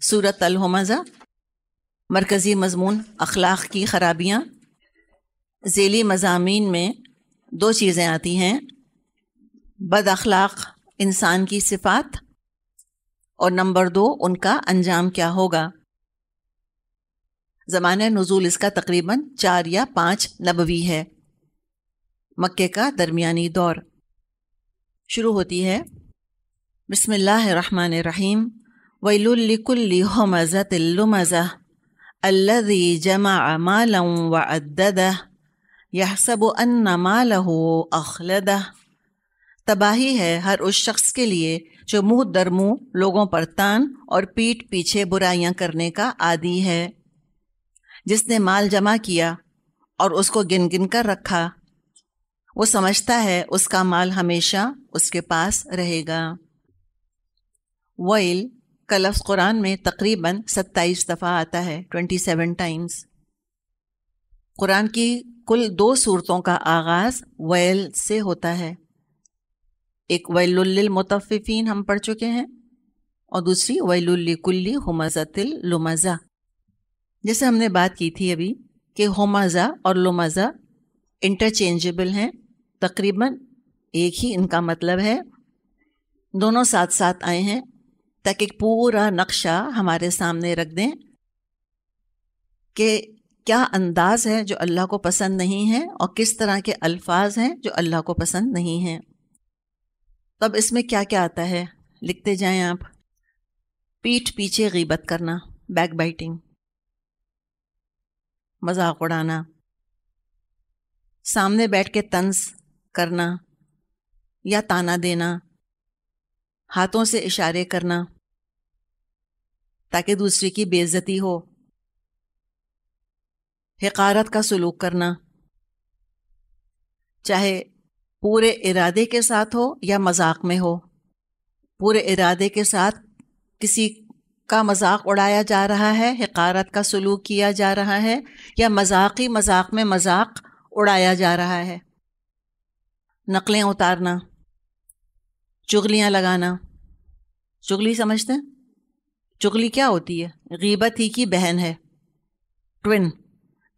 سورۃ الہمزہ، مرکزی مضمون اخلاق کی خرابیاں۔ ذیلی مضامین میں دو چیزیں آتی ہیں، بد اخلاق انسان کی صفات، اور نمبر 2 ان کا انجام کیا ہوگا۔ زمانہ نزول اس کا تقریباً 4 یا 5 نبوی ہے، مکے کا درمیانی دور۔ شروع ہوتی ہے بسم اللہ الرحمن الرحیم، ویل لکل ہمزۃ لمزہ الذی جمع مالا وعددہ یحسب ان مالہ اخلدہ۔ تباہی ہے ہر اس شخص کے لیے جو منہ در منہ لوگوں پر تان اور پیٹھ پیچھے برائیاں کرنے کا عادی ہے، جس نے مال جمع کیا اور اس کو گن گن کر رکھا، وہ سمجھتا ہے اس کا مال ہمیشہ اس کے پاس رہے گا۔ ویل کا لفظ قرآن میں تقریباً 27 دفعہ آتا ہے، 27 ٹائمز۔ قرآن کی کل 2 سورتوں کا آغاز ویل سے ہوتا ہے، ایک ویل للمطففین ہم پڑھ چکے ہیں، اور دوسری ویل لکل ہمزۃ لمزہ۔ جیسے ہم نے بات کی تھی ابھی کہ ہمزہ اور لمزہ انٹرچینجبل ہیں، تقریباً ایک ہی ان کا مطلب ہے، دونوں ساتھ ساتھ آئے ہیں تاکہ ایک پورا نقشہ ہمارے سامنے رکھ دیں کہ کیا انداز ہے جو اللہ کو پسند نہیں ہے اور کس طرح کے الفاظ ہیں جو اللہ کو پسند نہیں ہیں۔ تب اس میں کیا کیا آتا ہے، لکھتے جائیں آپ۔ پیٹھ پیچھے غیبت کرنا، بیک بائٹنگ، مذاق اڑانا، سامنے بیٹھ کے طنز کرنا یا تانا دینا، ہاتھوں سے اشارے کرنا تاکہ دوسرے کی بے عزتی ہو، حقارت کا سلوک کرنا، چاہے پورے ارادے کے ساتھ ہو یا مذاق میں ہو۔ پورے ارادے کے ساتھ کسی کا مذاق اڑایا جا رہا ہے، حقارت کا سلوک کیا جا رہا ہے، یا مذاقی مذاق میں مذاق اڑایا جا رہا ہے۔ نقلیں اتارنا، چغلیاں لگانا۔ چغلی سمجھتے ہیں؟ چغلی کیا ہوتی ہے؟ غیبت ہی کی بہن ہے، ٹوین۔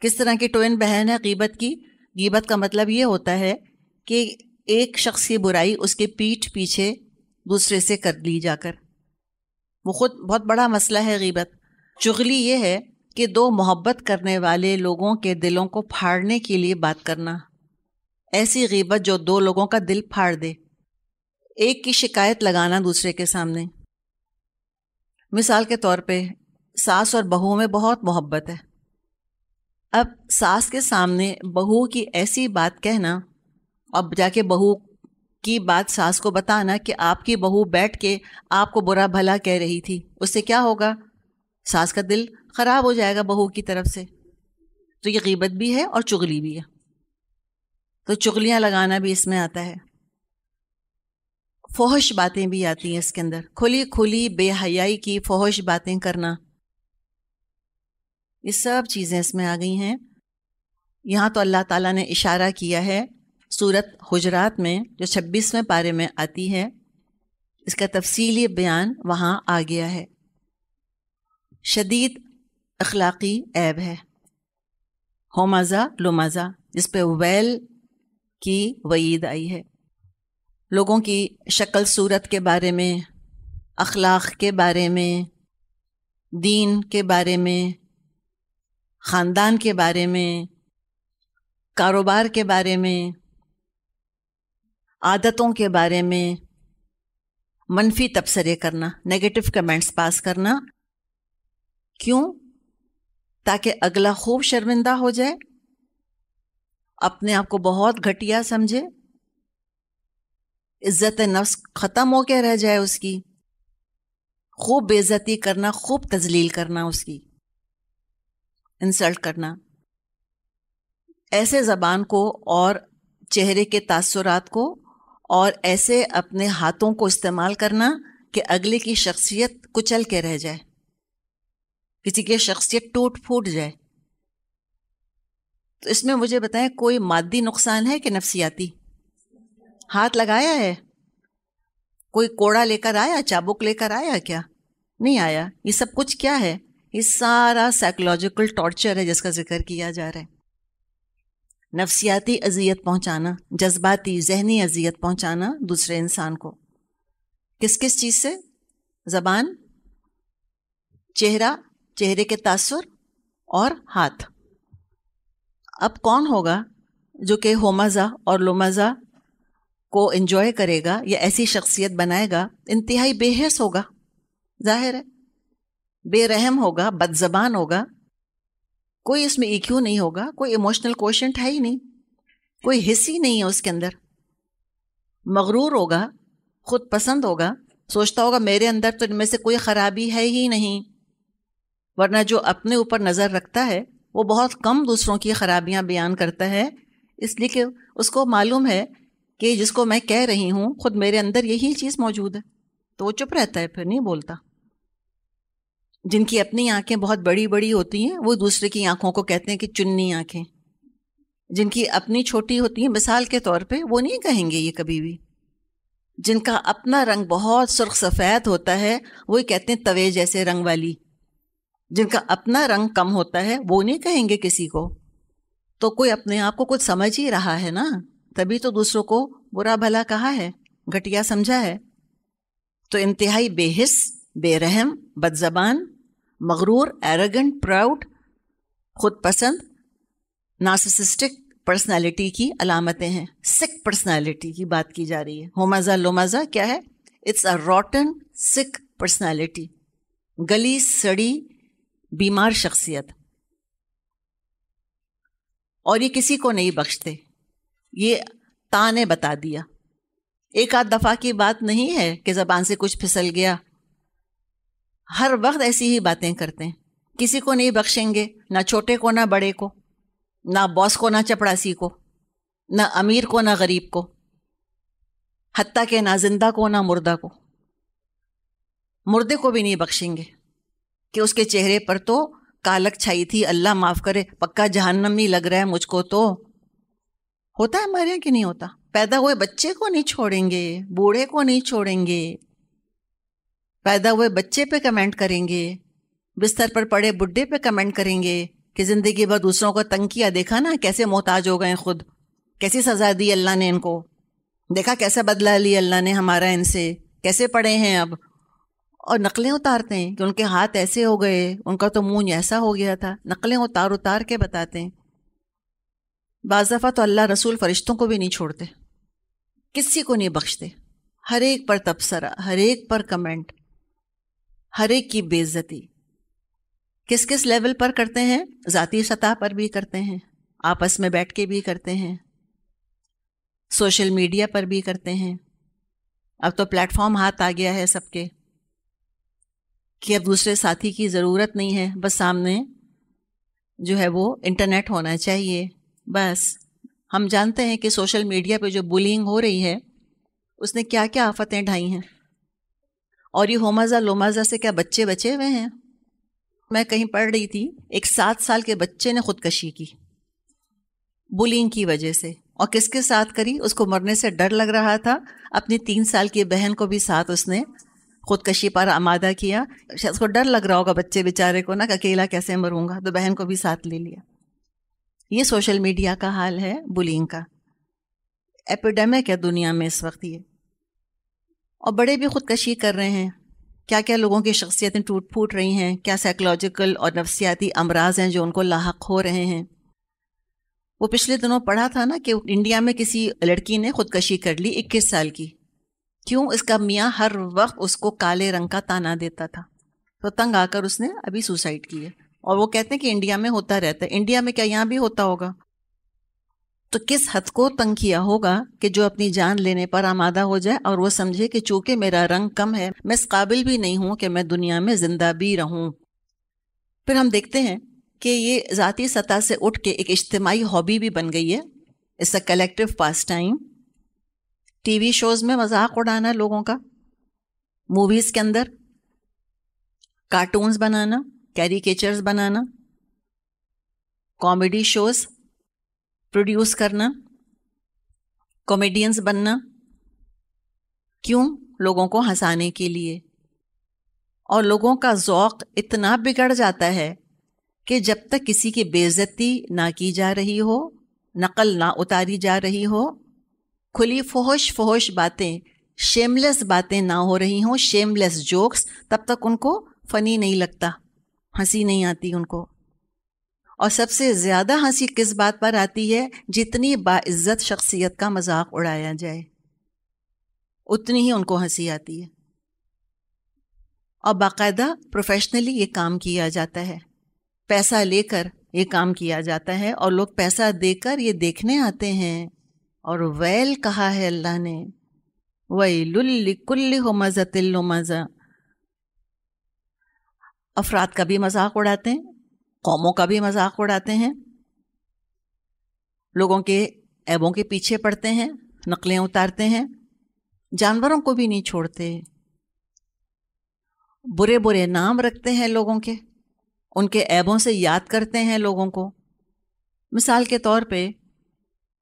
کس طرح کی ٹوین بہن ہے غیبت کی؟ غیبت کا مطلب یہ ہوتا ہے کہ ایک شخص کی برائی اس کے پیٹھ پیچھے دوسرے سے کر لی جا کر، وہ خود بہت بڑا مسئلہ ہے غیبت۔ چغلی یہ ہے کہ 2 محبت کرنے والے لوگوں کے دلوں کو پھاڑنے کے لیے بات کرنا، ایسی غیبت جو 2 لوگوں کا دل پھاڑ دے، ایک کی شکایت لگانا دوسرے کے سامنے۔ مثال کے طور پہ ساس اور بہو میں بہت محبت ہے، اب ساس کے سامنے بہو کی ایسی بات کہنا، اب جا کے بہو کی بات ساس کو بتانا کہ آپ کی بہو بیٹھ کے آپ کو برا بھلا کہہ رہی تھی، اس سے کیا ہوگا؟ ساس کا دل خراب ہو جائے گا بہو کی طرف سے۔ تو یہ غیبت بھی ہے اور چغلی بھی ہے، تو چغلیاں لگانا بھی اس میں آتا ہے۔ فحش باتیں بھی آتی ہیں اس کے اندر، کھلی کھلی بے حیائی کی فحش باتیں کرنا، یہ سب چیزیں اس میں آ گئی ہیں۔ یہاں تو اللہ تعالیٰ نے اشارہ کیا ہے سورۃ حجرات میں جو 26ویں پارے میں آتی ہے، اس کا تفصیلی بیان وہاں آ گیا ہے۔ شدید اخلاقی عیب ہے ہمزہ لمزہ، جس پہ ویل کی وعید آئی ہے۔ لوگوں کی شکل صورت کے بارے میں، اخلاق کے بارے میں، دین کے بارے میں، خاندان کے بارے میں، کاروبار کے بارے میں، عادتوں کے بارے میں منفی تبصرے کرنا، نیگیٹو کمنٹس پاس کرنا۔ کیوں؟ تاکہ اگلا خوب شرمندہ ہو جائے، اپنے آپ کو بہت گھٹیا سمجھے، عزت نفس ختم ہو کے رہ جائے اس کی، خوب بے عزتی کرنا، خوب تذلیل کرنا، اس کی انسلٹ کرنا۔ ایسے زبان کو اور چہرے کے تاثرات کو اور ایسے اپنے ہاتھوں کو استعمال کرنا کہ اگلے کی شخصیت کچل کے رہ جائے، کسی کی شخصیت ٹوٹ پھوٹ جائے۔ تو اس میں مجھے بتائیں کوئی مادی نقصان ہے کہ نفسیاتی؟ ہاتھ لگایا ہے؟ کوئی کوڑا لے کر آیا، چابک لے کر آیا کیا؟ نہیں آیا. یہ سب کچھ کیا ہے؟ یہ سارا سائیکولوجیکل ٹارچر ہے جس کا ذکر کیا جا رہا ہے. نفسیاتی اذیت پہنچانا، جذباتی ذہنی اذیت پہنچانا دوسرے انسان کو. کس کس چیز سے؟ زبان، چہرہ، چہرے کے تاثر اور ہاتھ. اب کون ہوگا جو کہ ہومزہ اور لومزہ کو انجوائے کرے گا یا ایسی شخصیت بنائے گا؟ انتہائی بے حس ہوگا، ظاہر ہے، بے رحم ہوگا، بد زبان ہوگا. کوئی اس میں ایکیو نہیں ہوگا، کوئی ایموشنل کوشنٹ ہے ہی نہیں، کوئی حس ہی نہیں ہے اس کے اندر. مغرور ہوگا، خود پسند ہوگا، سوچتا ہوگا میرے اندر تو ان میں سے کوئی خرابی ہے ہی نہیں. ورنہ جو اپنے اوپر نظر رکھتا ہے وہ بہت کم دوسروں کی خرابیاں بیان کرتا ہے، اس لیے کہ اس کو معلوم ہے کہ جس کو میں کہہ رہی ہوں خود میرے اندر یہی چیز موجود ہے، تو وہ چپ رہتا ہے، پھر نہیں بولتا. جن کی اپنی آنکھیں بہت بڑی بڑی ہوتی ہیں وہ دوسرے کی آنکھوں کو کہتے ہیں کہ چننی آنکھیں. جن کی اپنی چھوٹی ہوتی ہیں، مثال کے طور پہ، وہ نہیں کہیں گے یہ کبھی بھی. جن کا اپنا رنگ بہت سرخ سفید ہوتا ہے وہی کہتے ہیں توے جیسے رنگ والی. جن کا اپنا رنگ کم ہوتا ہے وہ نہیں کہیں گے کسی کو. تو کوئی اپنے آپ کو کچھ سمجھ ہی رہا ہے نا، تبھی تو دوسروں کو برا بھلا کہا ہے، گھٹیا سمجھا ہے. تو انتہائی بے حس، بے رحم، بد زبان، مغرور، ایروگنٹ، پراؤڈ، خود پسند، نارسسسٹک پرسنالٹی کی علامتیں ہیں. سک پرسنالٹی کی بات کی جا رہی ہے. ہومزہ لومزہ کیا ہے؟ اٹس اے روٹن سک پرسنالٹی، گلی سڑی بیمار شخصیت. اور یہ کسی کو نہیں بخشتے. یہ تا نے بتا دیا، ایک آدھ دفعہ کی بات نہیں ہے کہ زبان سے کچھ پھسل گیا. ہر وقت ایسی ہی باتیں کرتے ہیں. کسی کو نہیں بخشیں گے، نہ چھوٹے کو، نہ بڑے کو، نہ باس کو، نہ چپڑاسی کو، نہ امیر کو، نہ غریب کو، حتیٰ کہ نہ زندہ کو، نہ مردہ کو. مردے کو بھی نہیں بخشیں گے کہ اس کے چہرے پر تو کالک چھائی تھی، اللہ معاف کرے، پکا جہنمی لگ رہا ہے مجھ کو. تو ہوتا ہے ہمارے یہاں کہ نہیں ہوتا؟ پیدا ہوئے بچے کو نہیں چھوڑیں گے، بوڑھے کو نہیں چھوڑیں گے. پیدا ہوئے بچے پہ کمنٹ کریں گے، بستر پر پڑے بڈھے پہ کمنٹ کریں گے کہ زندگی بھر دوسروں کو تنگ کیا، دیکھا نا کیسے محتاج ہو گئے خود، کیسی سزا دی اللہ نے ان کو، دیکھا کیسا بدلہ لی اللہ نے ہمارا ان سے، کیسے پڑے ہیں اب. اور نقلیں اتارتے ہیں کہ ان کے ہاتھ ایسے ہو گئے، ان کا تو منہ ایسا ہو گیا تھا. نقلیں اتار اتار کے بتاتے ہیں. بعض دفعہ تو اللہ رسول فرشتوں کو بھی نہیں چھوڑتے، کسی کو نہیں بخشتے. ہر ایک پر تبصرہ، ہر ایک پر کمنٹ، ہر ایک کی بے عزتی. کس کس لیول پر کرتے ہیں؟ ذاتی سطح پر بھی کرتے ہیں، آپس میں بیٹھ کے بھی کرتے ہیں، سوشل میڈیا پر بھی کرتے ہیں. اب تو پلیٹ فارم ہاتھ آ گیا ہے سب کے کہ اب دوسرے ساتھی کی ضرورت نہیں ہے، بس سامنے جو ہے وہ انٹرنیٹ ہونا چاہیے. بس ہم جانتے ہیں کہ سوشل میڈیا پہ جو بولنگ ہو رہی ہے اس نے کیا کیا آفتیں ڈھائی ہیں. اور یہ ہومزہ لومزہ سے کیا بچے بچے ہوئے ہیں؟ میں کہیں پڑھ رہی تھی، ایک 7 سال کے بچے نے خودکشی کی بولنگ کی وجہ سے. اور کس کے ساتھ کری؟ اس کو مرنے سے ڈر لگ رہا تھا، اپنی 3 سال کی بہن کو بھی ساتھ اس نے خودکشی پر آمادہ کیا. اس کو ڈر لگ رہا ہوگا بچے بیچارے کو نا کہ اکیلا کیسے مروں گا، تو بہن کو بھی ساتھ لے لیا. یہ سوشل میڈیا کا حال ہے، بولنگ کا ایپیڈیمک ہے دنیا میں اس وقت یہ. اور بڑے بھی خودکشی کر رہے ہیں. کیا کیا لوگوں کی شخصیتیں ٹوٹ پھوٹ رہی ہیں، کیا سائیکولوجیکل اور نفسیاتی امراض ہیں جو ان کو لاحق ہو رہے ہیں. وہ پچھلے دنوں پڑھا تھا نا کہ انڈیا میں کسی لڑکی نے خودکشی کر لی، 21 سال کی. کیوں؟ اس کا میاں ہر وقت اس کو کالے رنگ کا تانا دیتا تھا، تو تنگ آ کر اس نے ابھی سوسائڈ کی ہے. اور وہ کہتے ہیں کہ انڈیا میں ہوتا رہتا ہے. انڈیا میں کیا یہاں بھی ہوتا ہوگا؟ تو کس حد کو تنگ کیا ہوگا کہ جو اپنی جان لینے پر آمادہ ہو جائے اور وہ سمجھے کہ چونکہ میرا رنگ کم ہے میں اس قابل بھی نہیں ہوں کہ میں دنیا میں زندہ بھی رہوں. پھر ہم دیکھتے ہیں کہ یہ ذاتی سطح سے اٹھ کے ایک اجتماعی ہابی بھی بن گئی ہے. It's a collective pastime. TV shows میں مذاق اڑانا لوگوں کا، موویز کے اندر کارٹونز بنانا، کیریکیچرز بنانا، کامیڈی شوز پروڈیوس کرنا، کامیڈینز بننا. کیوں؟ لوگوں کو ہنسانے کے لیے. اور لوگوں کا ذوق اتنا بگڑ جاتا ہے کہ جب تک کسی کی بے عزتی نہ کی جا رہی ہو، نقل نہ اتاری جا رہی ہو، کھلی فحش باتیں، شیملیس باتیں نہ ہو رہی ہوں، شیملیس جوکس، تب تک ان کو فنی نہیں لگتا، ہنسی نہیں آتی ان کو۔ اور سب سے زیادہ ہنسی کس بات پر آتی ہے؟ جتنی باعزت شخصیت کا مذاق اڑایا جائے اتنی ہی ان کو ہنسی آتی ہے۔ اور باقاعدہ پروفیشنلی یہ کام کیا جاتا ہے، پیسہ لے کر یہ کام کیا جاتا ہے، اور لوگ پیسہ دے کر یہ دیکھنے آتے ہیں۔ اور ویل کہا ہے اللہ نے، ویل لکل ہمزۃ لمزہ۔ افراد کا بھی مذاق اڑاتے ہیں، قوموں کا بھی مذاق اڑاتے ہیں، لوگوں کے عیبوں کے پیچھے پڑتے ہیں، نقلیں اتارتے ہیں، جانوروں کو بھی نہیں چھوڑتے، برے برے نام رکھتے ہیں لوگوں کے، ان کے عیبوں سے یاد کرتے ہیں لوگوں کو۔ مثال کے طور پہ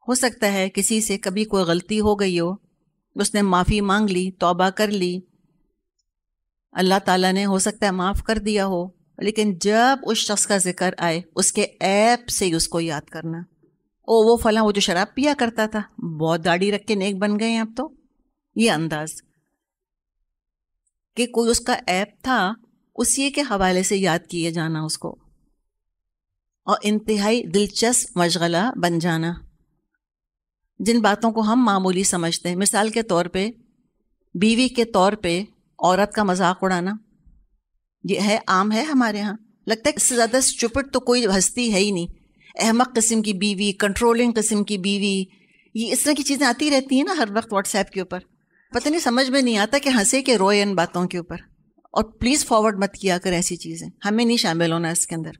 ہو سکتا ہے کسی سے کبھی کوئی غلطی ہو گئی ہو، اس نے معافی مانگ لی، توبہ کر لی، اللہ تعالیٰ نے ہو سکتا ہے معاف کر دیا ہو، لیکن جب اس شخص کا ذکر آئے اس کے عیب سے ہی اس کو یاد کرنا، وہ فلاں، وہ جو شراب پیا کرتا تھا، بہت داڑھی رکھ کے نیک بن گئے ہیں اب تو، یہ انداز کہ کوئی اس کا عیب تھا، اسی کے حوالے سے یاد کیے جانا اس کو، اور انتہائی دلچسپ مشغلہ بن جانا جن باتوں کو ہم معمولی سمجھتے ہیں۔ مثال کے طور پہ بیوی کے طور پہ عورت کا مذاق اڑانا، یہ ہے عام ہے ہمارے ہاں، لگتا ہے اس سے زیادہ اسٹوپڈ تو کوئی ہستی ہے ہی نہیں۔ احمق قسم کی بیوی، کنٹرولنگ قسم کی بیوی، یہ اس طرح کی چیزیں آتی رہتی ہیں نا ہر وقت واٹس ایپ کے اوپر، پتہ نہیں سمجھ میں نہیں آتا کہ ہنسے کہ روئے ان باتوں کے اوپر۔ اور پلیز فارورڈ مت کیا کر ایسی چیزیں، ہمیں نہیں شامل ہونا اس کے اندر۔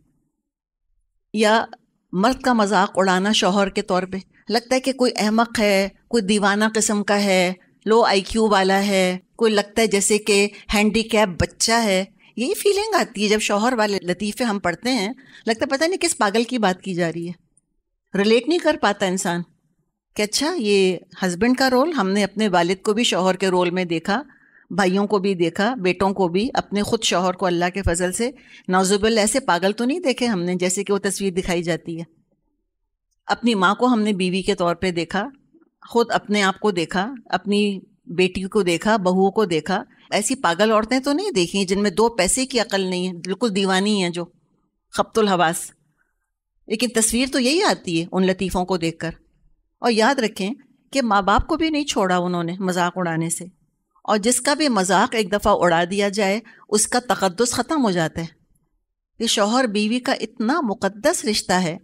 یا مرد کا مذاق اڑانا شوہر کے طور پہ، لگتا ہے کہ کوئی احمق ہے، کوئی دیوانہ قسم کا ہے، لو آئی کیو والا ہے، کوئی لگتا ہے جیسے کہ ہینڈی کیپ بچہ ہے۔ یہی فیلنگ آتی ہے جب شوہر والے لطیفے ہم پڑھتے ہیں، لگتا ہے پتہ نہیں کس پاگل کی بات کی جا رہی ہے، ریلیٹ نہیں کر پاتا انسان کہ اچھا یہ ہسبینڈ کا رول ہم نے اپنے والد کو بھی شوہر کے رول میں دیکھا، بھائیوں کو بھی دیکھا، بیٹوں کو بھی، اپنے خود شوہر کو اللہ کے فضل سے نعوذ باللہ ایسے پاگل تو نہیں دیکھے ہم نے جیسے کہ وہ تصویر دکھائی جاتی ہے۔ اپنی ماں کو ہم نے بیوی کے طور پہ دیکھا، خود اپنے آپ کو دیکھا، اپنی بیٹی کو دیکھا، بہوؤں کو دیکھا، ایسی پاگل عورتیں تو نہیں دیکھیں جن میں 2 پیسے کی عقل نہیں ہے، بالکل دیوانی ہیں جو خبط الحواس، لیکن تصویر تو یہی آتی ہے ان لطیفوں کو دیکھ کر۔ اور یاد رکھیں کہ ماں باپ کو بھی نہیں چھوڑا انہوں نے مذاق اڑانے سے، اور جس کا بھی مذاق ایک دفعہ اڑا دیا جائے اس کا تقدس ختم ہو جاتا ہے۔ یہ شوہر بیوی کا اتنا مقدس رشتہ ہے،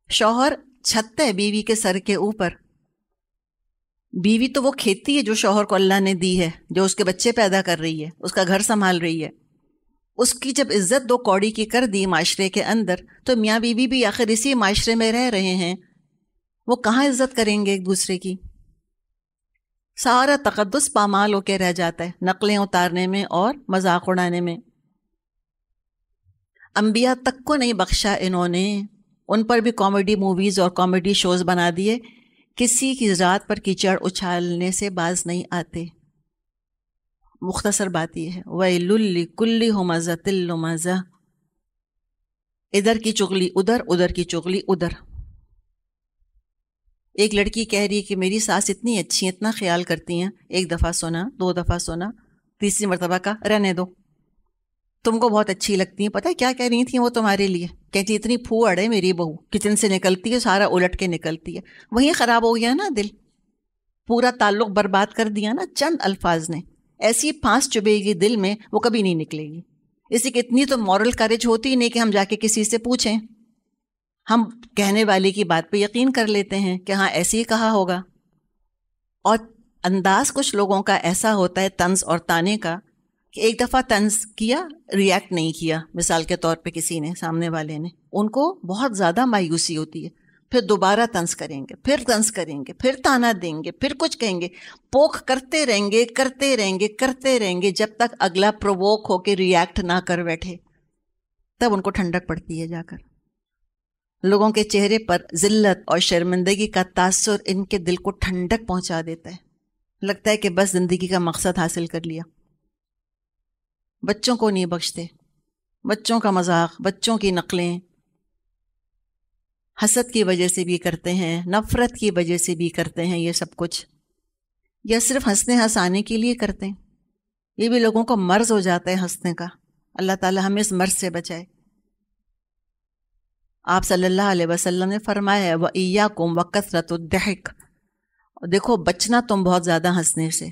شوہر چھت ہے بیوی کے سر کے اوپر، بیوی تو وہ کھیتی ہے جو شوہر کو اللہ نے دی ہے، جو اس کے بچے پیدا کر رہی ہے، اس کا گھر سنبھال رہی ہے۔ اس کی جب عزت 2 کوڑی کی کر دی معاشرے کے اندر، تو میاں بیوی بھی آخر اسی معاشرے میں رہ رہے ہیں، وہ کہاں عزت کریں گے ایک دوسرے کی؟ سارا تقدس پامال ہو کے رہ جاتا ہے نقلیں اتارنے میں اور مذاق اڑانے میں۔ انبیاء تک کو نہیں بخشا انہوں نے، ان پر بھی کامیڈی موویز اور کامیڈی شوز بنا دیے، کسی کی ذات پر کیچڑ اچھالنے سے باز نہیں آتے۔ مختصر بات یہ ہے، وَيْلٌ لِكُلِّ ہُمَزَةٍ لُمَزَةٍ، ادھر کی چغلی ادھر، ادھر کی چغلی ادھر۔ ایک لڑکی کہہ رہی کہ میری ساس اتنی اچھی ہیں، اتنا خیال کرتی ہیں، 1 دفعہ سنا، 2 دفعہ سنا، تیسری مرتبہ کا رہنے دو، تم کو بہت اچھی لگتی ہیں۔ پتہ ہے کیا کہہ رہی تھیں وہ تمہارے لیے؟ کہتی اتنی پھوڑ ہے میری بہو، کچن سے نکلتی ہے سارا الٹ کے نکلتی ہے۔ وہیں خراب ہو گیا نا دل، پورا تعلق برباد کر دیا نا چند الفاظ نے۔ ایسی پھانس چبھے گی دل میں، وہ کبھی نہیں نکلے گی۔ اسی کہ اتنی تو مورل کریج ہوتی ہی نہیں کہ ہم جا کے کسی سے پوچھیں، ہم کہنے والے کی بات پہ یقین کر لیتے ہیں کہ ہاں ایسے ہی کہا ہوگا۔ اور انداز کچھ لوگوں کا ایسا ہوتا ہے طنز اور طعنے کا کہ ایک دفعہ طنز کیا، ریاکٹ نہیں کیا، مثال کے طور پہ کسی نے، سامنے والے نے، ان کو بہت زیادہ مایوسی ہوتی ہے، پھر دوبارہ طنز کریں گے، پھر طنز کریں گے، پھر طعنہ دیں گے، پھر کچھ کہیں گے، پوک کرتے رہیں گے، کرتے رہیں گے، کرتے رہیں گے، جب تک اگلا پرووک ہو کے ریاکٹ نہ کر بیٹھے، تب ان کو ٹھنڈک پڑتی ہے جا کر۔ لوگوں کے چہرے پر ذلت اور شرمندگی کا تاثر ان کے دل کو ٹھنڈک پہنچا دیتا ہے، لگتا ہے کہ بس زندگی کا مقصد حاصل کر لیا۔ بچوں کو نہیں بخشتے، بچوں کا مذاق، بچوں کی نقلیں، حسد کی وجہ سے بھی کرتے ہیں، نفرت کی وجہ سے بھی کرتے ہیں یہ سب کچھ، یا صرف ہنسنے ہنسانے کے لیے کرتے ہیں. یہ بھی لوگوں کو مرض ہو جاتا ہے ہنسنے کا. اللہ تعالی ہمیں اس مرض سے بچائے. آپ صلی اللہ علیہ وسلم نے فرمایا ہے وَإِيَّاكُمْ وَكَثْرَةُ الضَّحِكِ، دیکھو بچنا تم بہت زیادہ ہنسنے سے.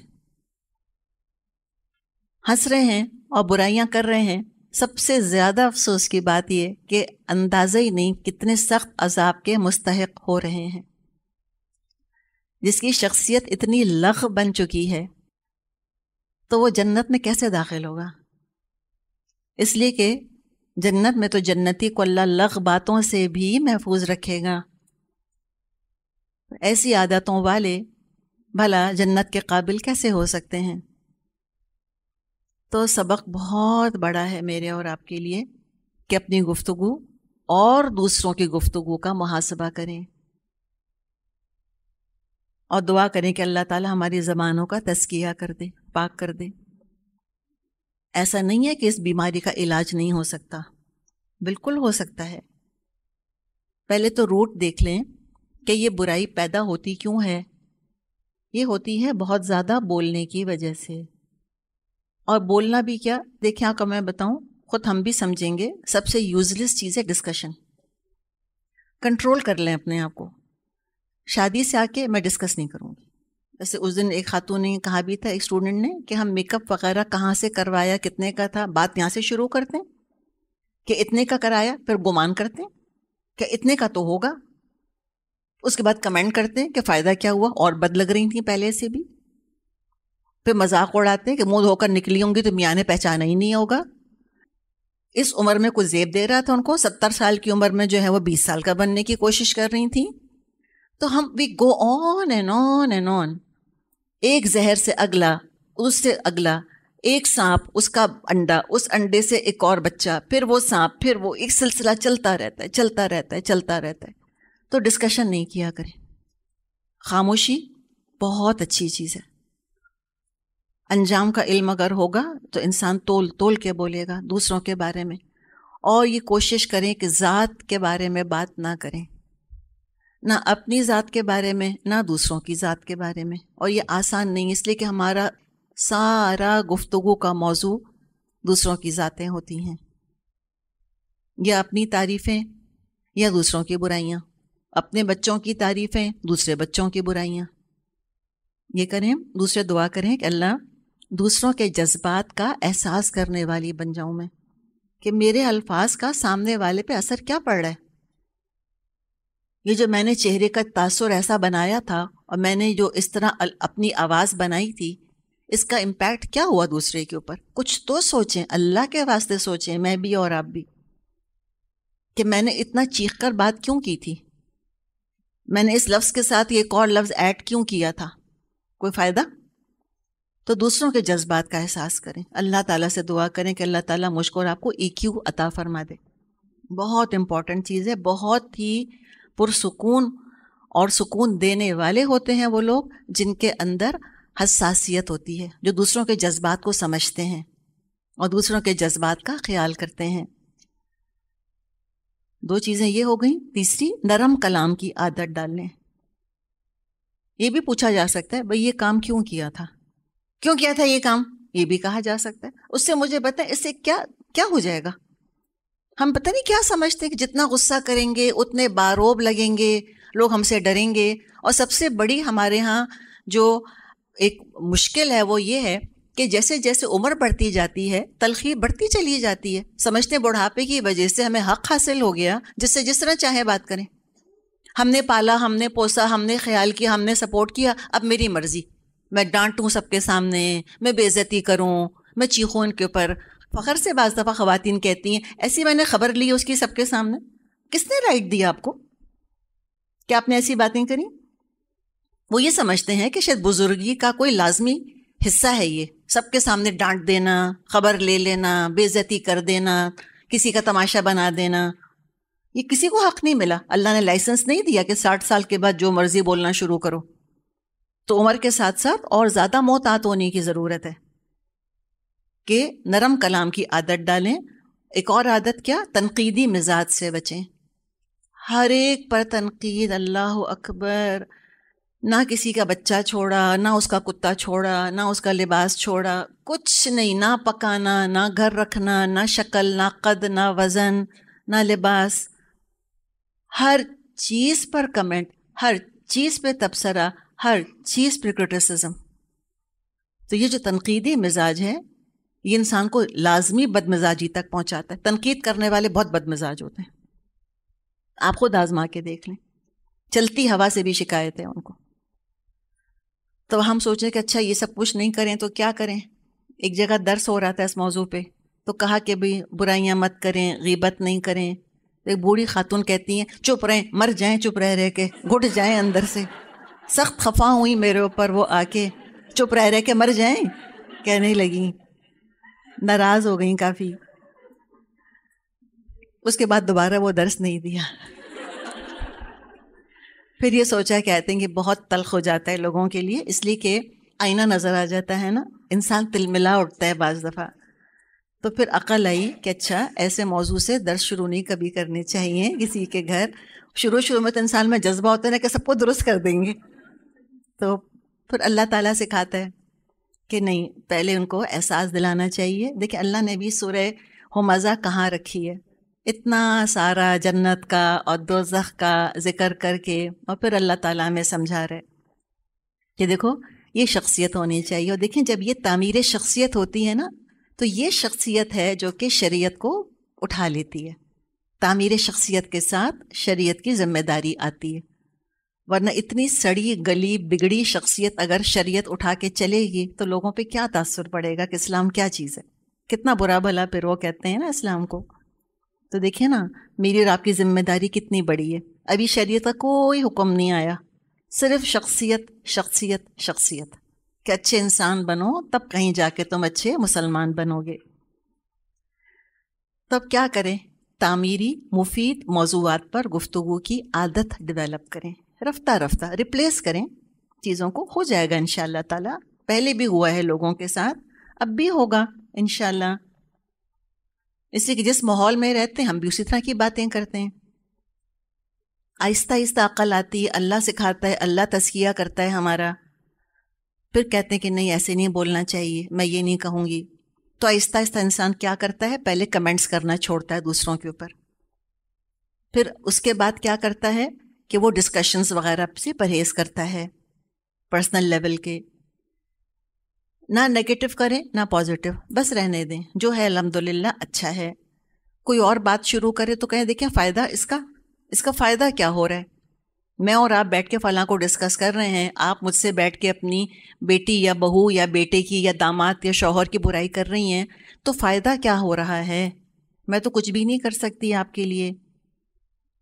ہنس رہے ہیں اور برائیاں کر رہے ہیں، سب سے زیادہ افسوس کی بات یہ کہ اندازہ ہی نہیں کتنے سخت عذاب کے مستحق ہو رہے ہیں. جس کی شخصیت اتنی لغ بن چکی ہے تو وہ جنت میں کیسے داخل ہوگا؟ اس لیے کہ جنت میں تو جنتی کو اللہ لغ باتوں سے بھی محفوظ رکھے گا. ایسی عادتوں والے بھلا جنت کے قابل کیسے ہو سکتے ہیں؟ تو سبق بہت بڑا ہے میرے اور آپ کے لیے کہ اپنی گفتگو اور دوسروں کی گفتگو کا محاسبہ کریں اور دعا کریں کہ اللہ تعالی ہماری زبانوں کا تزکیہ کر دے، پاک کر دے. ایسا نہیں ہے کہ اس بیماری کا علاج نہیں ہو سکتا، بالکل ہو سکتا ہے. پہلے تو روٹ دیکھ لیں کہ یہ برائی پیدا ہوتی کیوں ہے. یہ ہوتی ہے بہت زیادہ بولنے کی وجہ سے. اور بولنا بھی کیا، دیکھیں آپ کو میں بتاؤں، خود ہم بھی سمجھیں گے، سب سے یوزلیس چیز ہے ڈسکشن. کنٹرول کر لیں اپنے آپ کو. شادی سے آ کے میں ڈسکس نہیں کروں گی. جیسے اس دن ایک خاتون نے کہا بھی تھا ایک اسٹوڈنٹ نے کہ ہم میک اپ وغیرہ کہاں سے کروایا، کتنے کا تھا، بات یہاں سے شروع کرتے ہیں کہ اتنے کا کرایا، پھر گمان کرتے ہیں کہ اتنے کا تو ہوگا، اس کے بعد کمنٹ کرتے ہیں کہ فائدہ کیا ہوا، اور بد لگ رہی تھیں پہلے سے بھی. پھر مذاق اڑاتے ہیں کہ منہ دھو کر نکلی ہوں گی تو میاں نے پہچانا ہی نہیں ہوگا. اس عمر میں کچھ زیب دے رہا تھا ان کو، 70 سال کی عمر میں جو ہے وہ 20 سال کا بننے کی کوشش کر رہی تھیں. تو ہم وی گو on and on and on. ایک زہر سے اگلا، اس سے اگلا، ایک سانپ، اس کا انڈا، اس انڈے سے ایک اور بچہ، پھر وہ سانپ، پھر وہ، ایک سلسلہ چلتا رہتا ہے، چلتا رہتا ہے، چلتا رہتا ہے. تو ڈسکشن نہیں کیا کریں. خاموشی بہت اچھی چیز ہے. انجام کا علم اگر ہوگا تو انسان تول تول کے بولے گا دوسروں کے بارے میں. اور یہ کوشش کریں کہ ذات کے بارے میں بات نہ کریں، نہ اپنی ذات کے بارے میں، نہ دوسروں کی ذات کے بارے میں. اور یہ آسان نہیں، اس لیے کہ ہمارا سارا گفتگو کا موضوع دوسروں کی ذاتیں ہوتی ہیں، یا اپنی تعریفیں یا دوسروں کی برائیاں، اپنے بچوں کی تعریفیں، دوسرے بچوں کی برائیاں. یہ کریں، دوسرے دعا کریں کہ اللہ دوسروں کے جذبات کا احساس کرنے والی بن جاؤں میں، کہ میرے الفاظ کا سامنے والے پہ اثر کیا پڑ رہا ہے. یہ جو میں نے چہرے کا تاثر ایسا بنایا تھا اور میں نے جو اس طرح اپنی آواز بنائی تھی، اس کا امپیکٹ کیا ہوا دوسرے کے اوپر. کچھ تو سوچیں، اللہ کے واسطے سوچیں، میں بھی اور آپ بھی، کہ میں نے اتنا چیخ کر بات کیوں کی تھی، میں نے اس لفظ کے ساتھ ایک اور لفظ ایڈ کیوں کیا تھا، کوئی فائدہ؟ تو دوسروں کے جذبات کا احساس کریں. اللہ تعالیٰ سے دعا کریں کہ اللہ تعالیٰ مجھ کو اور آپ کو EQ عطا فرما دے. بہت امپورٹنٹ چیز ہے. بہت ہی پرسکون اور سکون دینے والے ہوتے ہیں وہ لوگ جن کے اندر حساسیت ہوتی ہے، جو دوسروں کے جذبات کو سمجھتے ہیں اور دوسروں کے جذبات کا خیال کرتے ہیں. 2 چیزیں یہ ہو گئیں. تیسری، نرم کلام کی عادت ڈالنے. یہ بھی پوچھا جا سکتا ہے بھئی یہ کام کیوں کیا تھا، کیوں کیا تھا یہ کام، یہ بھی کہا جا سکتا ہے. اس سے مجھے بتائیں اس سے کیا ہو جائے گا. ہم پتہ نہیں کیا سمجھتے کہ جتنا غصہ کریں گے اتنے باروب لگیں گے، لوگ ہم سے ڈریں گے. اور سب سے بڑی ہمارے ہاں جو ایک مشکل ہے وہ یہ ہے کہ جیسے جیسے عمر بڑھتی جاتی ہے تلخی بڑھتی چلی جاتی ہے. سمجھتے بڑھاپے کی وجہ سے ہمیں حق حاصل ہو گیا، جس سے جس طرح چاہے بات کریں. ہم نے پالا، ہم نے پوسا، ہم نے خیال کیا، ہم نے سپورٹ کیا، اب میری مرضی، میں ڈانٹوں سب کے سامنے، میں بے عزتی کروں، میں چیخوں ان کے اوپر. فخر سے بعض دفعہ خواتین کہتی ہیں ایسی میں نے خبر لی اس کی سب کے سامنے. کس نے رائٹ دیا آپ کو کہ آپ نے ایسی باتیں کریں؟ وہ یہ سمجھتے ہیں کہ شاید بزرگی کا کوئی لازمی حصہ ہے یہ، سب کے سامنے ڈانٹ دینا، خبر لے لینا، بے عزتی کر دینا، کسی کا تماشا بنا دینا. یہ کسی کو حق نہیں ملا. اللہ نے لائسنس نہیں دیا کہ 60 سال کے بعد جو مرضی بولنا شروع کرو. تو عمر کے ساتھ ساتھ اور زیادہ محتاط ہونے کی ضرورت ہے کہ نرم کلام کی عادت ڈالیں. ایک اور عادت کیا؟ تنقیدی مزاج سے بچیں. ہر ایک پر تنقید، اللہ اکبر. نہ کسی کا بچہ چھوڑا، نہ اس کا کتا چھوڑا، نہ اس کا لباس چھوڑا، کچھ نہیں. نہ پکانا، نہ گھر رکھنا، نہ شکل، نہ قد، نہ وزن، نہ لباس. ہر چیز پر کمنٹ، ہر چیز پہ تبصرہ، ہر چیز پہ کرٹیسزم. تو یہ جو تنقیدی مزاج ہے یہ انسان کو لازمی بد مزاجی تک پہنچاتا ہے. تنقید کرنے والے بہت بد مزاج ہوتے ہیں، آپ خود آزما کے دیکھ لیں. چلتی ہوا سے بھی شکایت ہے ان کو. تو ہم سوچیں کہ اچھا یہ سب کچھ نہیں کریں تو کیا کریں. ایک جگہ درس ہو رہا تھا اس موضوع پہ، تو کہا کہ بھئی برائیاں مت کریں، غیبت نہیں کریں. ایک بوڑھی خاتون کہتی ہیں چپ رہیں، مر جائیں چپ رہ کے، گھٹ جائیں اندر سے. سخت خفا ہوئی میرے اوپر وہ آ کے، چپ رہ کے مر جائیں کہنے لگیں، ناراض ہو گئیں کافی. اس کے بعد دوبارہ وہ درس نہیں دیا. پھر یہ سوچا کہتے ہیں کہ بہت تلخ ہو جاتا ہے لوگوں کے لیے، اس لیے کہ آئینہ نظر آ جاتا ہے نا، انسان تلملا اٹھتا ہے بعض دفعہ. تو پھر عقل آئی کہ اچھا ایسے موضوع سے درس شروع نہیں کبھی کرنے چاہیے کسی کے گھر. شروع میں تو انسان میں جذبہ ہوتا ہے نا کہ سب کو درست کر دیں گے. تو پھر اللہ تعالیٰ سکھاتا ہے کہ نہیں، پہلے ان کو احساس دلانا چاہیے. دیکھیں اللہ نے بھی سورہ ہمزہ کہاں رکھی ہے، اتنا سارا جنت کا اور دوزخ کا ذکر کر کے، اور پھر اللہ تعالیٰ میں سمجھا رہے کہ دیکھو یہ شخصیت ہونی چاہیے. اور دیکھیں جب یہ تعمیر شخصیت ہوتی ہے نا، تو یہ شخصیت ہے جو کہ شریعت کو اٹھا لیتی ہے. تعمیر شخصیت کے ساتھ شریعت کی ذمہ داری آتی ہے. ورنہ اتنی سڑی گلی بگڑی شخصیت اگر شریعت اٹھا کے چلے گی تو لوگوں پہ کیا تاثر پڑے گا کہ اسلام کیا چیز ہے، کتنا برا بھلا پھر وہ کہتے ہیں نا اسلام کو. تو دیکھیں نا میری اور آپ کی ذمہ داری کتنی بڑی ہے. ابھی شریعت کا کوئی حکم نہیں آیا، صرف شخصیت شخصیت شخصیت، کہ اچھے انسان بنو تب کہیں جا کے تم اچھے مسلمان بنو گے. تب کیا کریں؟ تعمیری مفید موضوعات پر گفتگو کی عادت ڈیولپ کریں. رفتہ رفتہ ریپلیس کریں چیزوں کو، ہو جائے گا انشاءاللہ تعالی. پہلے بھی ہوا ہے لوگوں کے ساتھ، اب بھی ہوگا انشاءاللہ. اس لیے کہ جس ماحول میں رہتے ہیں ہم بھی اسی طرح کی باتیں کرتے ہیں. آہستہ آہستہ عقل آتی ہے، اللہ سکھاتا ہے، اللہ تزکیہ کرتا ہے ہمارا. پھر کہتے ہیں کہ نہیں ایسے نہیں بولنا چاہیے، میں یہ نہیں کہوں گی. تو آہستہ آہستہ انسان کیا کرتا ہے؟ پہلے کمنٹس کرنا چھوڑتا ہے دوسروں کے اوپر. پھر اس کے بعد کیا کرتا ہے کہ وہ ڈسکشنز وغیرہ سے پرہیز کرتا ہے پرسنل لیول کے. نہ نیگیٹو کریں نہ پازیٹیو، بس رہنے دیں، جو ہے الحمدللہ اچھا ہے. کوئی اور بات شروع کرے تو کہیں دیکھیں فائدہ اس کا فائدہ کیا ہو رہا ہے. میں اور آپ بیٹھ کے فلاں کو ڈسکس کر رہے ہیں، آپ مجھ سے بیٹھ کے اپنی بیٹی یا بہو یا بیٹے کی یا داماد یا شوہر کی برائی کر رہی ہیں، تو فائدہ کیا ہو رہا ہے؟ میں تو کچھ بھی نہیں کر سکتی آپ کے لیے.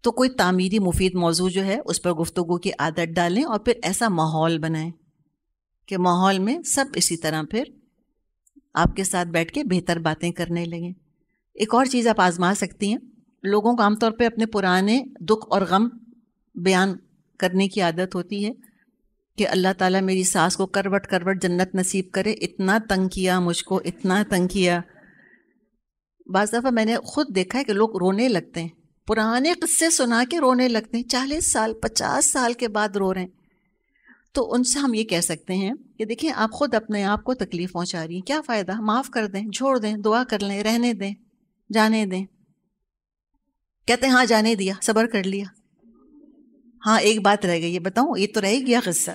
تو کوئی تعمیری مفید موضوع جو ہے اس پر گفتگو کی عادت ڈالیں، اور پھر ایسا ماحول بنائیں کہ ماحول میں سب اسی طرح پھر آپ کے ساتھ بیٹھ کے بہتر باتیں کرنے لگیں. ایک اور چیز آپ آزما سکتی ہیں. لوگوں کو عام طور پہ اپنے پرانے دکھ اور غم بیان کرنے کی عادت ہوتی ہے کہ اللہ تعالیٰ میری ساس کو کروٹ کروٹ جنت نصیب کرے، اتنا تنگ کیا مجھ کو، اتنا تنگ کیا. بعض دفعہ میں نے خود دیکھا ہے کہ لوگ رونے لگتے ہیں، پرانے قصے سنا کے رونے لگتے ہیں، 40 سال 50 سال کے بعد رو رہے ہیں. تو ان سے ہم یہ کہہ سکتے ہیں کہ دیکھیں آپ خود اپنے آپ کو تکلیف پہنچا رہی ہیں، کیا فائدہ؟ معاف کر دیں، چھوڑ دیں، دعا کر لیں، رہنے دیں، جانے دیں. کہتے ہیں ہاں جانے دیا، صبر کر لیا. ہاں ایک بات رہ گئی، یہ بتاؤں، یہ تو رہ گیا قصہ.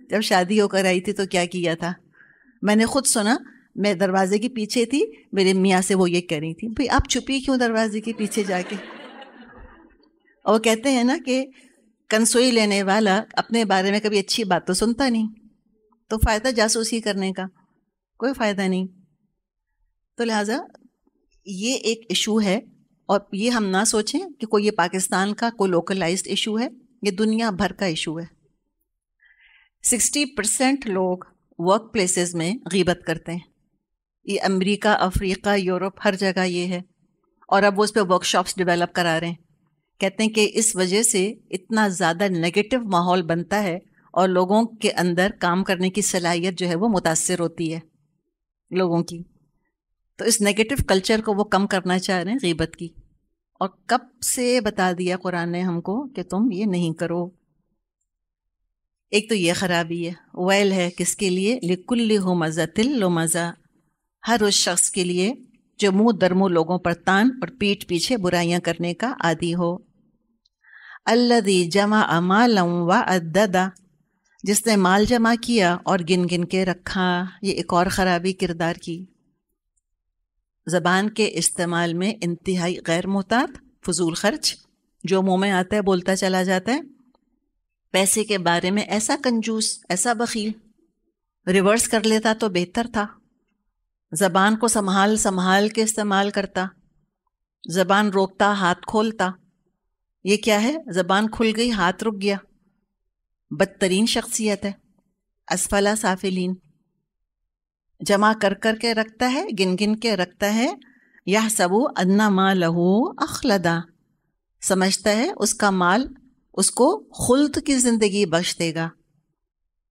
جب شادی ہو کر آئی تھی تو کیا کیا تھا؟ میں نے خود سنا. میں دروازے کے پیچھے تھی، میرے میاں سے وہ یہ کہہ رہی تھی بھئی آپ چھپی کیوں دروازے کے پیچھے جا کے. اور کہتے ہیں نا کہ کنسوئی لینے والا اپنے بارے میں کبھی اچھی بات تو سنتا نہیں، تو فائدہ جاسوسی کرنے کا کوئی فائدہ نہیں. تو لہٰذا یہ ایک ایشو ہے، اور یہ ہم نہ سوچیں کہ کوئی یہ پاکستان کا کوئی لوکلائزڈ ایشو ہے، یہ دنیا بھر کا ایشو ہے. 60% لوگ ورک پلیسز میں غیبت کرتے ہیں. یہ امریکہ، افریقہ، یورپ، ہر جگہ یہ ہے. اور اب وہ اس پہ ورک شاپس ڈیولپ کرا رہے ہیں. کہتے ہیں کہ اس وجہ سے اتنا زیادہ نیگیٹو ماحول بنتا ہے اور لوگوں کے اندر کام کرنے کی صلاحیت جو ہے وہ متاثر ہوتی ہے لوگوں کی. تو اس نیگیٹو کلچر کو وہ کم کرنا چاہ رہے ہیں غیبت کی، اور کب سے بتا دیا قرآن نے ہم کو کہ تم یہ نہیں کرو۔ ایک تو یہ خرابی ہے، ویل ہے کس کے لیے؟ لِكُلِّ ہُمَزَةٍ لُمَزَةٍ، ہر اس شخص کے لیے جو منہ در منہ لوگوں پر تان اور پیٹھ پیچھے برائیاں کرنے کا عادی ہو۔ الَّذِي جَمَعَ مَالًا وَعَدَّدَ، جس نے مال جمع کیا اور گن گن کے رکھا۔ یہ ایک اور خرابی کردار کی، زبان کے استعمال میں انتہائی غیر محتاط، فضول خرچ، جو منہ میں آتا ہے بولتا چلا جاتا ہے، پیسے کے بارے میں ایسا کنجوس، ایسا بخیل، ریورس کر لیتا تو بہتر تھا۔ زبان کو سنبھال سنبھال کے استعمال کرتا، زبان روکتا ہاتھ کھولتا۔ یہ کیا ہے؟ زبان کھل گئی ہاتھ رک گیا، بدترین شخصیت ہے، اسفلا سافلین۔ جمع کر کر کے رکھتا ہے، گن گن کے رکھتا ہے، یحسب ان مالہ اخلدا، سمجھتا ہے اس کا مال اس کو خلد کی زندگی بخش دے گا،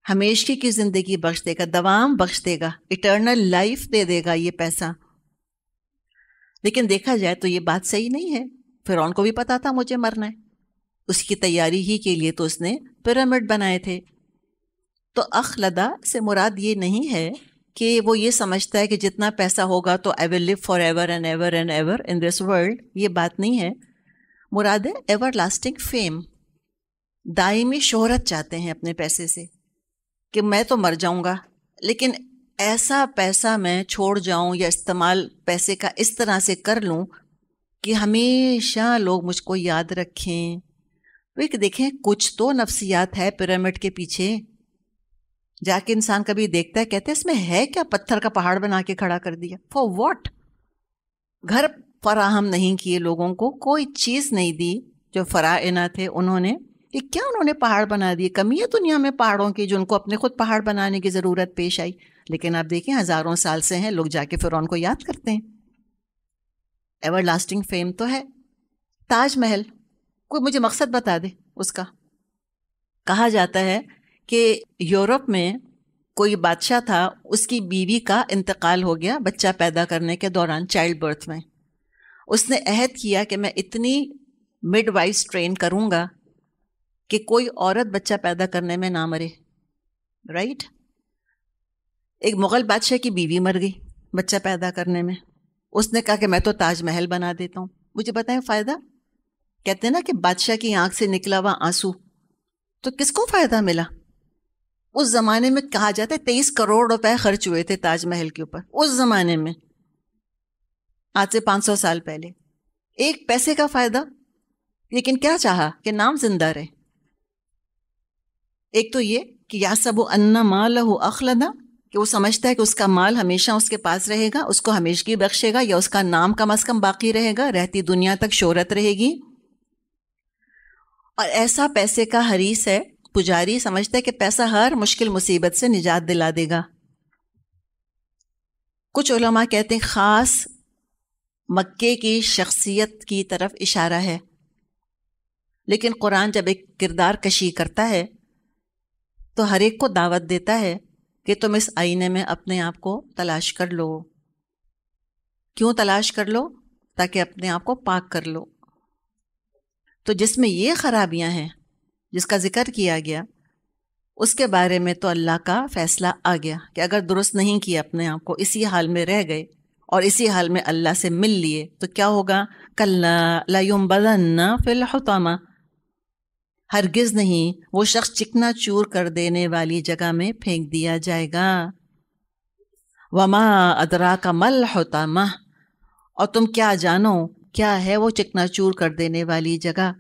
ہمیشگی کی زندگی بخش دے گا، دوام بخش دے گا، اٹرنل لائف دے دے گا یہ پیسہ۔ لیکن دیکھا جائے تو یہ بات صحیح نہیں ہے۔ فرعون کو بھی پتا تھا مجھے مرنا ہے، اس کی تیاری ہی کے لیے تو اس نے پیرامڈ بنائے تھے۔ تو اخلدا سے مراد یہ نہیں ہے کہ وہ یہ سمجھتا ہے کہ جتنا پیسہ ہوگا تو I will live forever and ever and ever in this world، یہ بات نہیں ہے۔ مراد ہے ایور لاسٹنگ فیم، دائمی شہرت چاہتے ہیں اپنے پیسے سے، کہ میں تو مر جاؤں گا لیکن ایسا پیسہ میں چھوڑ جاؤں یا استعمال پیسے کا اس طرح سے کر لوں کہ ہمیشہ لوگ مجھ کو یاد رکھیں۔ ایک دیکھیں کچھ تو نفسیات ہے پیرامڈ کے پیچھے، جا کے انسان کبھی دیکھتا ہے کہتے ہیں اس میں ہے کیا، پتھر کا پہاڑ بنا کے کھڑا کر دیا، فار واٹ؟ گھر فراہم نہیں کیے لوگوں کو، کوئی چیز نہیں دی جو فرائض تھے انہوں نے، کہ کیا انہوں نے پہاڑ بنا دیے؟ کمی ہے دنیا میں پہاڑوں کی جو ان کو اپنے خود پہاڑ بنانے کی ضرورت پیش آئی۔ لیکن آپ دیکھیں ہزاروں سال سے ہیں لوگ جا کے فرعون کو یاد کرتے ہیں۔ ایور لاسٹنگ فیم تو ہے۔ تاج محل، کوئی مجھے مقصد بتا دے اس کا۔ کہا جاتا ہے کہ یورپ میں کوئی بادشاہ تھا، اس کی بیوی کا انتقال ہو گیا بچہ پیدا کرنے کے دوران، چائلڈ برتھ میں۔ اس نے عہد کیا کہ میں اتنی مڈ وائفز ٹرین کروں گا کہ کوئی عورت بچہ پیدا کرنے میں نہ مرے، رائٹ؟ ایک مغل بادشاہ کی بیوی مر گئی بچہ پیدا کرنے میں، اس نے کہا کہ میں تو تاج محل بنا دیتا ہوں۔ مجھے بتائیں فائدہ؟ کہتے ہیں نا کہ بادشاہ کی آنکھ سے نکلا ہوا آنسو، تو کس کو فائدہ ملا؟ اس زمانے میں کہا جاتا ہے 23 کروڑ روپے خرچ ہوئے تھے تاج محل کے اوپر، اس زمانے میں، آج سے 500 سال پہلے۔ ایک پیسے کا فائدہ، لیکن کیا چاہا کہ نام زندہ رہے۔ ایک تو یہ کہ یحسب ان مالہ اخلدا، کہ وہ سمجھتا ہے کہ اس کا مال ہمیشہ اس کے پاس رہے گا، اس کو ہمیشگی بخشے گا، یا اس کا نام کم از کم باقی رہے گا، رہتی دنیا تک شہرت رہے گی۔ اور ایسا پیسے کا حریص ہے، پجاری، سمجھتا ہے کہ پیسہ ہر مشکل مصیبت سے نجات دلا دے گا۔ کچھ علماء کہتے ہیں خاص مکے کی شخصیت کی طرف اشارہ ہے، لیکن قرآن جب ایک کردار کشی کرتا ہے تو ہر ایک کو دعوت دیتا ہے کہ تم اس آئینے میں اپنے آپ کو تلاش کر لو۔ کیوں تلاش کر لو؟ تاکہ اپنے آپ کو پاک کر لو۔ تو جس میں یہ خرابیاں ہیں جس کا ذکر کیا گیا، اس کے بارے میں تو اللہ کا فیصلہ آ گیا کہ اگر درست نہیں کیا اپنے آپ کو، اسی حال میں رہ گئے اور اسی حال میں اللہ سے مل لیے تو کیا ہوگا؟ کلا لینبذن فی الحطمہ، ہرگز نہیں، وہ شخص چکنا چور کر دینے والی جگہ میں پھینک دیا جائے گا۔ وما ادراک ما الحطمہ، اور تم کیا جانو کیا ہے وہ چکنا چور کر دینے والی جگہ؟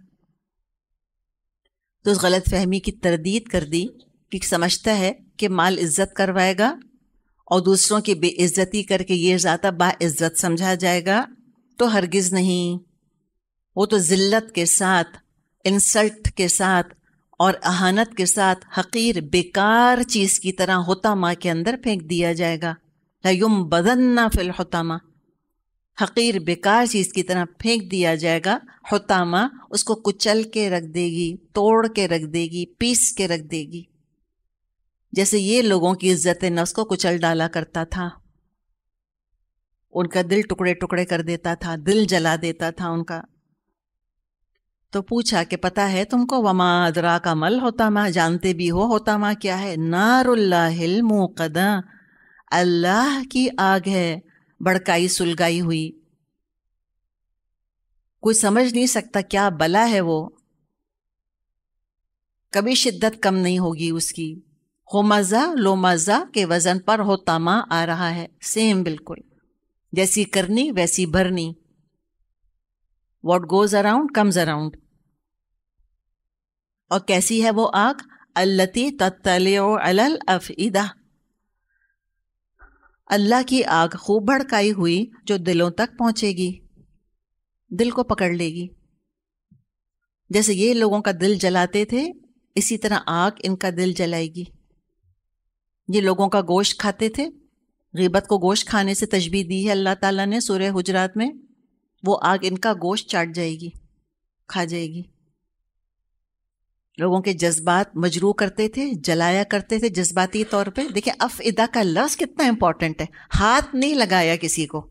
تو اس غلط فہمی کی تردید کر دی کہ سمجھتا ہے کہ مال عزت کروائے گا اور دوسروں کی بے عزتی کر کے یہ زیادہ باعزت سمجھا جائے گا، تو ہرگز نہیں، وہ تو ذلت کے ساتھ، انسلٹ کے ساتھ اور اہانت کے ساتھ حقیر بیکار چیز کی طرح حطمہ کے اندر پھینک دیا جائے گا۔ لَيُنبَذَنَّ فِي الْحُطَمَةِ، حقیر بیکار چیز کی طرح پھینک دیا جائے گا۔ حطامہ اس کو کچل کے رکھ دے گی، توڑ کے رکھ دے گی، پیس کے رکھ دے گی، جیسے یہ لوگوں کی عزت نفس کو کچل ڈالا کرتا تھا۔ ان کا دل ٹکڑے ٹکڑے کر دیتا تھا، دل جلا دیتا تھا ان کا. تو پوچھا کہ پتہ ہے تم کو؟ وما ادراک مل حطمہ، جانتے بھی ہو حطمہ کیا ہے؟ نار اللہ الموقدہ، اللہ کی آگ ہے بڑکائی سلگائی ہوئی. کوئی سمجھ نہیں سکتا کیا بلا ہے وہ، کبھی شدت کم نہیں ہوگی اس کی. ہومزہ لومزہ کے وزن پر حطمہ آ رہا ہے، سیم بالکل، جیسی کرنی ویسی بھرنی. What goes around comes around. اور کیسی ہے وہ آگ؟ التی تطلع علی الافئدہ، اللہ کی آگ خوب بھڑکائی ہوئی جو دلوں تک پہنچے گی، دل کو پکڑ لے گی. جیسے یہ لوگوں کا دل جلاتے تھے اسی طرح آگ ان کا دل جلائے گی. یہ لوگوں کا گوشت کھاتے تھے، غیبت کو گوشت کھانے سے تشبیہ دی ہے اللہ تعالیٰ نے سورہ حجرات میں. وہ آگ ان کا گوشت چاٹ جائے گی، کھا جائے گی. لوگوں کے جذبات مجروح کرتے تھے، جلایا کرتے تھے جذباتی طور پہ. دیکھیں افئدہ کا لفظ کتنا امپورٹنٹ ہے. ہاتھ نہیں لگایا کسی کو،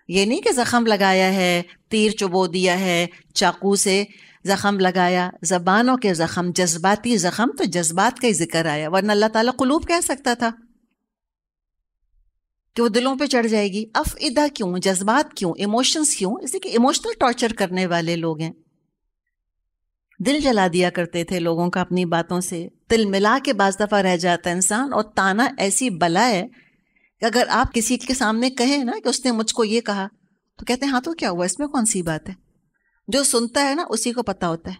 یہ نہیں کہ زخم لگایا ہے، تیر چبو دیا ہے، چاقو سے زخم لگایا. زبانوں کے زخم، جذباتی زخم، تو جذبات کا ہی ذکر آیا، ورنہ اللہ تعالیٰ قلوب کہہ سکتا تھا کہ وہ دلوں پہ چڑھ جائے گی. افئدہ کیوں؟ جذبات کیوں؟ ایموشنز کیوں؟ اس لیے کہ ایموشنل ٹارچر کرنے والے لوگ ہیں. دل جلا دیا کرتے تھے لوگوں کا اپنی باتوں سے. دل ملا کے بعض دفعہ رہ جاتا ہے انسان. اور تانا ایسی بلا ہے کہ اگر آپ کسی کے سامنے کہیں نا کہ اس نے مجھ کو یہ کہا، تو کہتے ہیں ہاں تو کیا ہوا، اس میں کون سی بات ہے. جو سنتا ہے نا اسی کو پتا ہوتا ہے.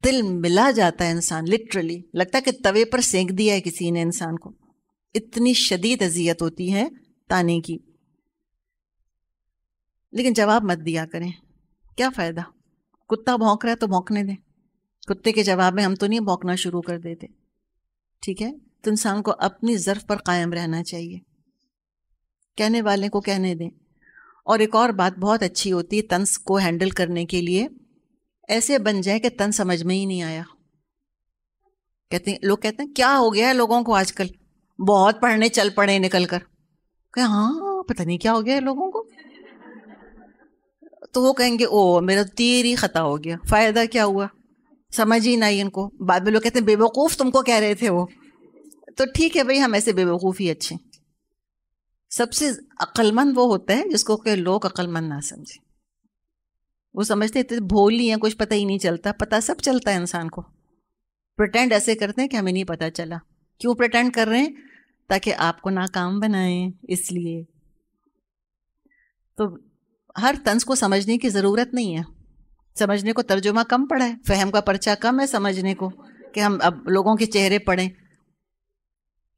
دل ملا جاتا ہے انسان، لٹرلی لگتا ہے کہ توے پر سینک دیا ہے کسی نے انسان کو. اتنی شدید اذیت ہوتی ہے تانے کی. لیکن جواب مت دیا کریں، کیا فائدہ. کتا بھونک رہا ہے تو بھونکنے دیں. کتے کے جواب میں ہم تو نہیں بھونکنا شروع کر دیتے. ٹھیک ہے، تو انسان کو اپنی ظرف پر قائم رہنا چاہیے، کہنے والے کو کہنے دیں. اور ایک اور بات بہت اچھی ہوتی ہے طنز کو ہینڈل کرنے کے لیے، ایسے بن جائے کہ طنز سمجھ میں ہی نہیں آیا. لوگ کہتے ہیں کیا ہو گیا ہے لوگوں کو آج کل، بہت پڑھنے چل پڑے نکل کر. کہ ہاں پتہ نہیں کیا ہو گیا ہے لوگوں کو. تو وہ کہیں گے او میرا تیر ہی خطا ہو گیا. فائدہ کیا ہوا، سمجھ ہی نہیں ان کو. بعد میں لوگ کہتے ہیں بے وقوف تم کو کہہ رہے تھے وہ. تو ٹھیک ہے بھائی، ہم ایسے بے وقوف ہی اچھے. سب سے عقل مند وہ ہوتا ہے جس کو کہ لوگ عقل مند نہ سمجھیں. وہ سمجھتے تھے بھولی ہیں، کچھ پتہ ہی نہیں چلتا. پتہ سب چلتا ہے انسان کو. پریٹینڈ ایسے کرتے ہیں کہ ہمیں نہیں پتہ چلا. کیوں پریٹینڈ کر رہے ہیں؟ تاکہ آپ کو ناکام بنائیں. اس لیے تو ہر طنز کو سمجھنے کی ضرورت نہیں ہے. سمجھنے کو ترجمہ کم پڑا ہے، فہم کا پرچہ کم ہے سمجھنے کو کہ ہم اب لوگوں کے چہرے پڑھیں.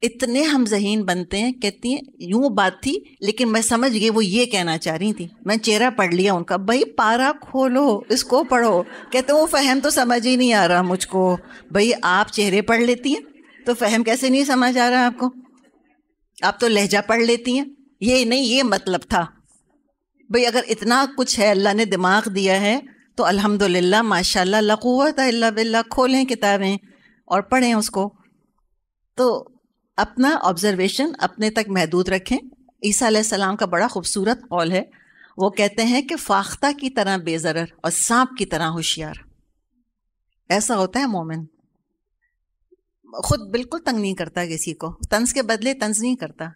اتنے ہم ذہین بنتے ہیں. کہتی ہیں یوں بات تھی لیکن میں سمجھ گئی وہ یہ کہنا چاہ رہی تھی، میں چہرہ پڑھ لیا ان کا. بھائی پارا کھولو، اس کو پڑھو. کہتے ہیں وہ فہم تو سمجھ ہی نہیں آ رہا مجھ کو. بھائی آپ چہرے پڑھ لیتی ہیں تو فہم کیسے نہیں سمجھ آ رہا آپ کو؟ آپ تو لہجہ پڑھ لیتی ہیں، یہ نہیں یہ مطلب تھا. بھئی اگر اتنا کچھ ہے اللہ نے دماغ دیا ہے تو الحمدللہ ماشاءاللہ لا قوت الا باللہ. کھولیں کتابیں اور پڑھیں اس کو. تو اپنا آبزرویشن اپنے تک محدود رکھیں. عیسیٰ علیہ السلام کا بڑا خوبصورت قول ہے. وہ کہتے ہیں کہ فاختہ کی طرح بے ضرر اور سانپ کی طرح ہوشیار. ایسا ہوتا ہے مومن، خود بالکل تنگ نہیں کرتا کسی کو. طنز کے بدلے طنز نہیں کرتا.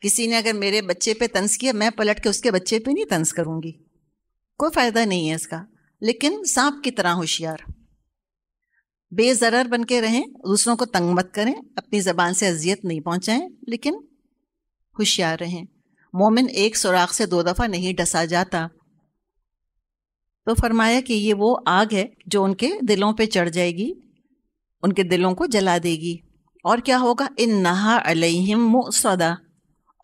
کسی نے اگر میرے بچے پہ طنز کیا، میں پلٹ کے اس کے بچے پہ نہیں طنز کروں گی. کوئی فائدہ نہیں ہے اس کا. لیکن سانپ کی طرح ہوشیار، بے ضرر بن کے رہیں. دوسروں کو تنگ مت کریں، اپنی زبان سے اذیت نہیں پہنچائیں، لیکن ہوشیار رہیں. مومن ایک سوراخ سے 2 دفعہ نہیں ڈسا جاتا. تو فرمایا کہ یہ وہ آگ ہے جو ان کے دلوں پہ چڑھ جائے گی، ان کے دلوں کو جلا دے گی. اور کیا ہوگا؟ انہا علیہم مؤصدہ،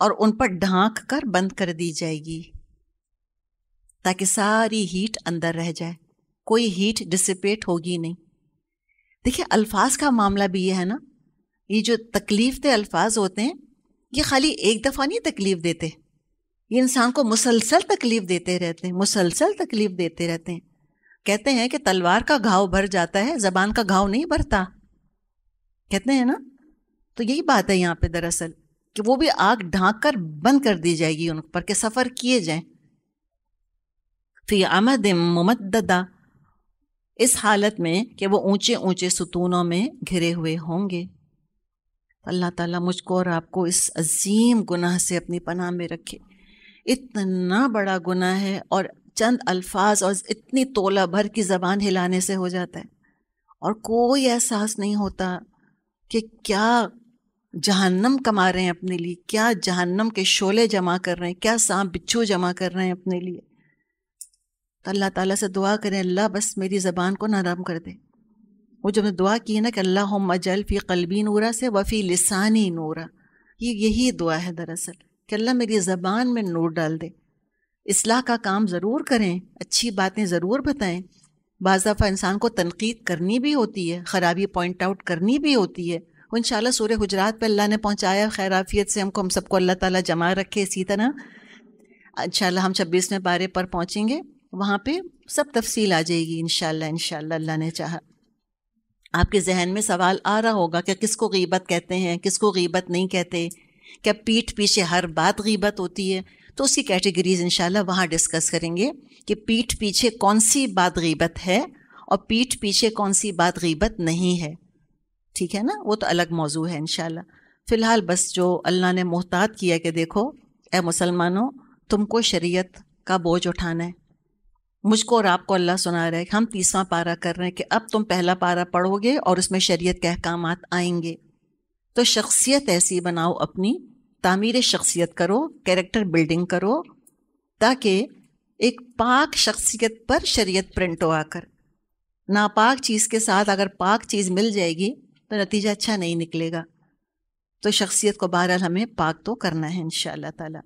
اور ان پر ڈھانک کر بند کر دی جائے گی تاکہ ساری ہیٹ اندر رہ جائے، کوئی ہیٹ ڈسپیٹ ہوگی نہیں. دیکھیں الفاظ کا معاملہ بھی یہ ہے نا، یہ جو تکلیف دہ الفاظ ہوتے ہیں یہ خالی ایک دفعہ نہیں تکلیف دیتے، یہ انسان کو مسلسل تکلیف دیتے رہتے ہیں، مسلسل تکلیف دیتے رہتے ہیں. کہتے ہیں کہ تلوار کا گھاؤ بھر جاتا ہے، زبان کا گھاؤ نہیں بھرتا. کہتے ہیں نا، تو یہی بات ہے یہاں پہ دراصل کہ وہ بھی آگ ڈھانک کر بند کر دی جائے گی ان پر کہ سفر کیے جائیں. فی عمد ممددہ، اس حالت میں کہ وہ اونچے اونچے ستونوں میں گھرے ہوئے ہوں گے۔ اللہ تعالیٰ مجھ کو اور آپ کو اس عظیم گناہ سے اپنی پناہ میں رکھے۔ اتنا بڑا گناہ ہے اور چند الفاظ اور اتنی تولہ بھر کی زبان ہلانے سے ہو جاتا ہے، اور کوئی احساس نہیں ہوتا کہ کیا جہنم کما رہے ہیں اپنے لیے، کیا جہنم کے شعلے جمع کر رہے ہیں، کیا سانپ بچھو جمع کر رہے ہیں اپنے لیے۔ تو اللہ تعالیٰ سے دعا کریں اللہ بس میری زبان کو نرم کر دے۔ وہ جو میں دعا کی ہے نا کہ اللہم اجعل فی قلبی نورا سے وفی لسانی نورا، یہی دعا ہے دراصل کہ اللہ میری زبان میں نور ڈال دے۔ اصلاح کا کام ضرور کریں، اچھی باتیں ضرور بتائیں، بعض دفعہ انسان کو تنقید کرنی بھی ہوتی ہے، خرابی پوائنٹ آؤٹ کرنی بھی ہوتی ہے، وہ انشاءاللہ سورہ حجرات پہ اللہ نے پہنچایا خیر عافیت سے ہم سب کو اللہ تعالیٰ جمع رکھے۔ اسی طرح انشاءاللہ ہم 26ویں پارے پر پہنچیں گے، وہاں پہ سب تفصیل آ جائے گی انشاءاللہ اللہ نے چاہا۔ آپ کے ذہن میں سوال آ رہا ہوگا کہ کس کو غیبت کہتے ہیں، کس کو غیبت نہیں کہتے، کیا پیٹھ پیچھے ہر بات غیبت ہوتی ہے؟ تو اس کی کیٹیگریز انشاءاللہ وہاں ڈسکس کریں گے کہ پیٹھ پیچھے کون سی بات غیبت ہے اور پیٹھ پیچھے کون سی بات غیبت نہیں ہے، ٹھیک ہے نا، وہ تو الگ موضوع ہے انشاءاللہ۔ فی الحال بس جو اللہ نے محتاط کیا کہ دیکھو اے مسلمانوں تم کو شریعت کا بوجھ اٹھانا ہے، مجھ کو اور آپ کو اللہ سنا رہا ہے کہ ہم 30واں پارہ کر رہے ہیں کہ اب تم پہلا پارہ پڑھو گے اور اس میں شریعت کے احکامات آئیں گے، تو شخصیت ایسی بناؤ، اپنی تعمیر شخصیت کرو، کیریکٹر بلڈنگ کرو، تاکہ ایک پاک شخصیت پر شریعت پرنٹ ہو آ کر۔ ناپاک چیز کے ساتھ اگر پاک چیز مل جائے گی تو نتیجہ اچھا نہیں نکلے گا۔ تو شخصیت کو بہرحال ہمیں پاک تو کرنا ہے انشاءاللہ تعالی۔